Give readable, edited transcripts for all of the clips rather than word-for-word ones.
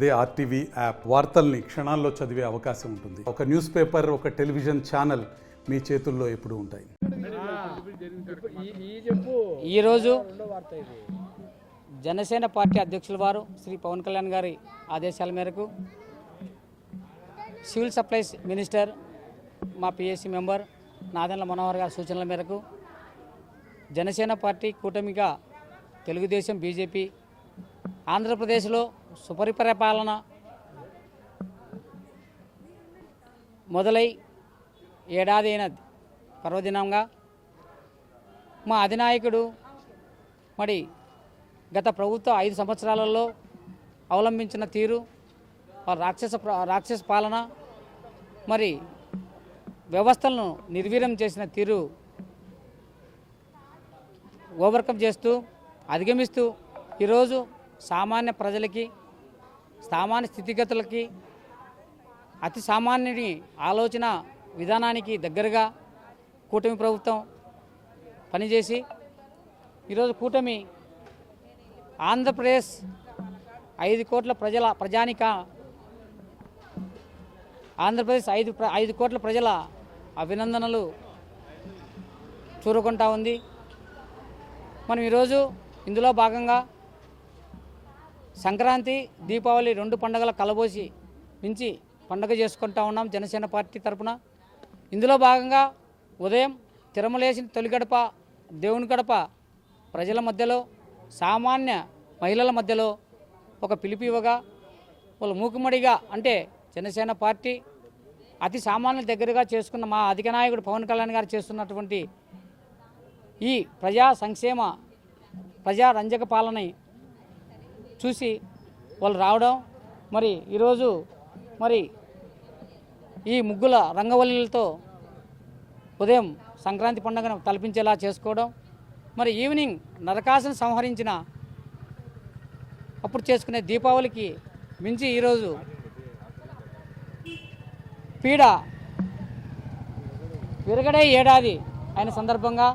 అదే RTV app వార్తల్ని క్షణాల్లో చదివే అవకాశం ఉంటుంది. ఒక న్యూస్ పేపర్, ఒక టెలివిజన్ ఛానల్ మీ చేతుల్లో ఎప్పుడూ ఉంటాయి. ఈరోజు జనసేన పార్టీ అధ్యక్షుల వారు శ్రీ పవన్ కళ్యాణ్ గారి ఆదేశాల మేరకు సివిల్ సప్లైస్ మినిస్టర్ మా పిఎస్సి మెంబర్ నాదెండ్ల మనోహర్ గారి సూచనల మేరకు జనసేన పార్టీ కూటమిగా తెలుగుదేశం, బీజేపీ ఆంధ్రప్రదేశ్లో సుపరిపాలన మొదలై ఏడాది అయిన పర్వదినంగా మా అధినాయకుడు మరి గత ప్రభుత్వ 5 సంవత్సరాలలో అవలంబించిన తీరు, రాక్షస పాలన, మరి వ్యవస్థలను నిర్వీర్యం చేసిన తీరు ఓవర్కమ్ చేస్తూ అధిగమిస్తూ ఈరోజు సామాన్య ప్రజలకి, సామాన్య స్థితిగతులకి, అతి సామాన్యుని ఆలోచన విధానానికి దగ్గరగా కూటమి ప్రభుత్వం పనిచేసి ఈరోజు కూటమి ఆంధ్రప్రదేశ్ 5 కోట్ల ప్రజానిక ఆంధ్రప్రదేశ్ 5 కోట్ల ప్రజల అభినందనలు చూరుకుంటా ఉంది. మనం ఈరోజు ఇందులో భాగంగా సంక్రాంతి, దీపావళి 2 పండుగల కలబోసి మించి పండుగ చేసుకుంటా ఉన్నాం జనసేన పార్టీ తరఫున. ఇందులో భాగంగా ఉదయం తిరుమలేసిన తొలి గడప, దేవుని గడప ప్రజల మధ్యలో, సామాన్య మహిళల మధ్యలో ఒక పిలుపు ఇవ్వగా వాళ్ళు మూకుమ్మడిగా, అంటే జనసేన పార్టీ అతి సామాన్యుల దగ్గరగా చేసుకున్న మా అధిక నాయకుడు పవన్ కళ్యాణ్ గారు చేస్తున్నటువంటి ఈ ప్రజా సంక్షేమ, ప్రజారంజక పాలన చూసి వాళ్ళు రావడం, మరి ఈరోజు మరి ఈ ముగ్గుల రంగవల్లులతో ఉదయం సంక్రాంతి పండుగను తలపించేలా చేసుకోవడం, మరి ఈవినింగ్ నరకాసును సంహరించిన అప్పుడు చేసుకునే దీపావళికి మించి ఈరోజు పీడ విరగడే ఏడాది అయిన సందర్భంగా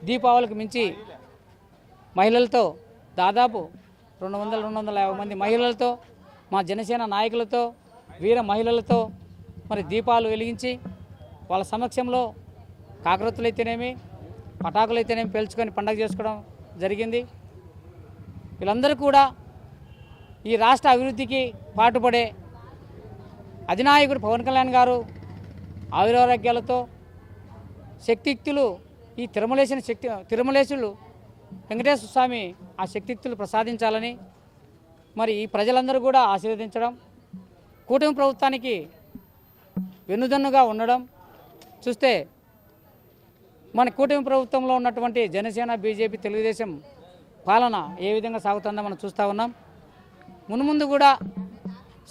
దీపావళికి మించి మహిళలతో దాదాపు 200-250 మంది మహిళలతో, మా జనసేన నాయకులతో, వీర మహిళలతో మరి దీపాలు వెలిగించి వాళ్ళ సమక్షంలో కాకరొత్తులు అయితేనేమి, పటాకులు అయితేనేమి పేల్చుకొని పండుగ చేసుకోవడం జరిగింది. వీళ్ళందరూ కూడా ఈ రాష్ట్ర అభివృద్ధికి పాటుపడే అధినాయకుడు పవన్ కళ్యాణ్ గారు ఆయురారోగ్యాలతో, శక్తియుక్తులు, ఈ తిరుమలేశులు వెంకటేశ్వర స్వామి ఆ శక్తియుక్తులు ప్రసాదించాలని మరి ఈ ప్రజలందరూ కూడా ఆశీర్వదించడం, కూటమి ప్రభుత్వానికి వెన్నుదన్నుగా ఉండడం చూస్తే మన కూటమి ప్రభుత్వంలో ఉన్నటువంటి జనసేన, బీజేపీ, తెలుగుదేశం పాలన ఏ విధంగా సాగుతుందో మనం చూస్తూ ఉన్నాం. మున్ముందు కూడా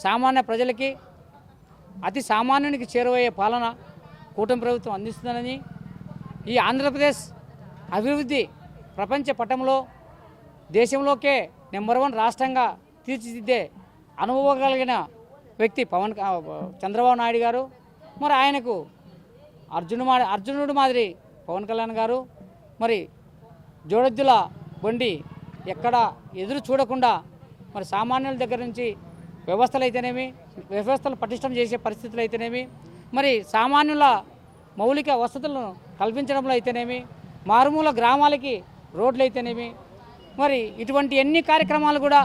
సామాన్య ప్రజలకి, అతి సామాన్యునికి చేరువయ్యే పాలన కూటమి ప్రభుత్వం అందిస్తుందని, ఈ ఆంధ్రప్రదేశ్ అభివృద్ధి ప్రపంచ పటంలో దేశంలోకే నెంబర్ 1 రాష్ట్రంగా తీర్చిదిద్దే అనుభవం కలిగిన వ్యక్తి చంద్రబాబు నాయుడు గారు. మరి ఆయనకు అర్జునుడు మాదిరి పవన్ కళ్యాణ్ గారు మరి జోడెద్దుల బండి ఎక్కడ ఎదురు చూడకుండా మరి సామాన్యుల దగ్గర నుంచి వ్యవస్థలు పటిష్టం చేసే పరిస్థితులు అయితేనేమి, మరి సామాన్యుల మౌలిక వసతులను కల్పించడంలో అయితేనేమి, మారుమూల గ్రామాలకి రోడ్లు అయితేనేమి, మరి ఇటువంటి ఎన్ని కార్యక్రమాలు కూడా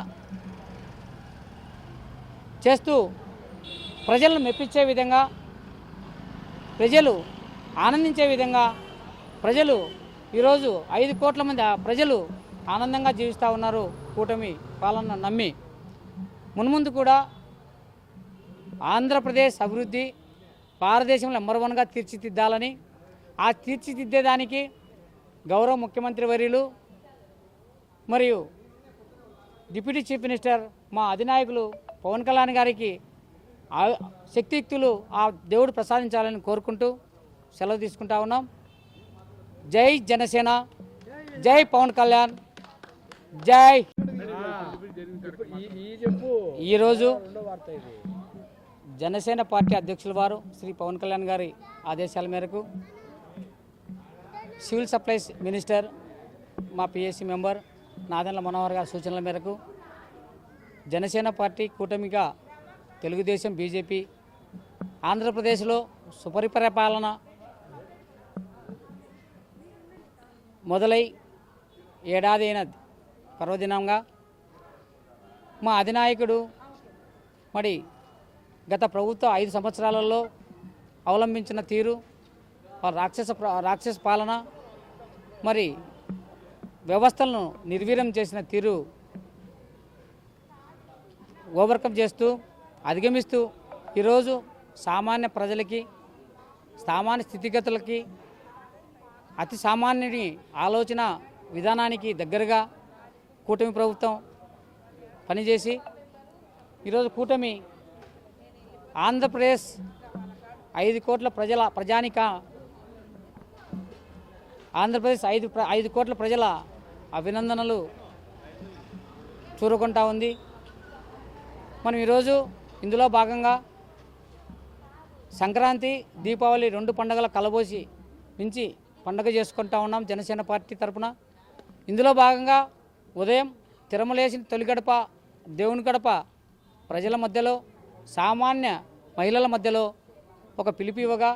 చేస్తూ ప్రజలను మెప్పించే విధంగా, ప్రజలు ఆనందించే విధంగా, ప్రజలు ఈరోజు 5 కోట్ల మంది ప్రజలు ఆనందంగా జీవిస్తూ ఉన్నారు కూటమి పాలన నమ్మి. మున్ముందు కూడా ఆంధ్రప్రదేశ్ అభివృద్ధి భారతదేశంలో నెంబర్ 1గా తీర్చిదిద్దాలని, ఆ తీర్చిదిద్దేదానికి గౌరవ ముఖ్యమంత్రి వర్యులు మరియు డిప్యూటీ చీఫ్ మినిస్టర్ మా అధినాయకులు పవన్ కళ్యాణ్ గారికి శక్తియుక్తులు ఆ దేవుడు ప్రసాదించాలని కోరుకుంటూ సెలవు తీసుకుంటా ఉన్నాం. జై జనసేన, జై పవన్ కళ్యాణ్, జై. ఈరోజు జనసేన పార్టీ అధ్యక్షుల వారు శ్రీ పవన్ కళ్యాణ్ గారి ఆదేశాల మేరకు సివిల్ సప్లైస్ మినిస్టర్ మా పిఎస్సి మెంబర్ నాదెండ్ల మనోహర్ గారి సూచనల మేరకు జనసేన పార్టీ కూటమిగా తెలుగుదేశం బీజేపీ ఆంధ్రప్రదేశ్లో సుపరిపాలన మొదలై ఏడాది అయిన పర్వదినంగా మా అధినాయకుడు మరి గత ప్రభుత్వ 5 సంవత్సరాలలో అవలంబించిన తీరు రాక్షస పాలన మరి వ్యవస్థలను నిర్వీర్యం చేసిన తీరు ఓవర్కమ్ చేస్తూ అధిగమిస్తూ ఈరోజు సామాన్య ప్రజలకి సామాన్య స్థితిగతులకి అతి సామాన్యుడి ఆలోచన విధానానికి దగ్గరగా కూటమి ప్రభుత్వం పనిచేసి ఈరోజు కూటమి ఆంధ్రప్రదేశ్ 5 కోట్ల ప్రజానిక ఆంధ్రప్రదేశ్ 5 కోట్ల ప్రజల అభినందనలు చూరుకుంటా ఉంది. మనం ఈరోజు ఇందులో భాగంగా సంక్రాంతి దీపావళి 2 పండుగల కలబోసి మించి పండుగ చేసుకుంటా ఉన్నాం జనసేన పార్టీ తరపున. ఇందులో భాగంగా ఉదయం తిరుమలేసిన తొలి గడప దేవుని గడప ప్రజల మధ్యలో సామాన్య మహిళల మధ్యలో ఒక పిలుపు ఇవ్వగా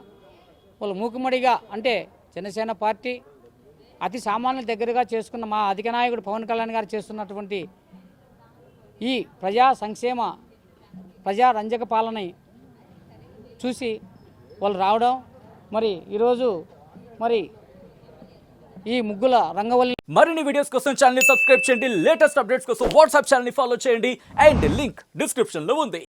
వాళ్ళు మూకుమ్మడిగా అంటే జనసేన పార్టీ అతి సామాన్యుల దగ్గరగా చేసుకున్న మా అధిక నాయకుడు పవన్ కళ్యాణ్ గారు చేస్తున్నటువంటి ఈ ప్రజా సంక్షేమ ప్రజా రంజక పాలన చూసి వాళ్ళు రావడం మరి ఈరోజు మరి ఈ ముగ్గుల రంగవల్లి మరిన్ని వీడియోస్ కోసం ఛానల్ ని సబ్స్క్రైబ్ చేయండి. లేటెస్ట్ అప్డేట్స్ కోసం వాట్సాప్ ఛానల్ ని ఫాలో చేయండి అండ్ లింక్ డిస్క్రిప్షన్ లో ఉంది.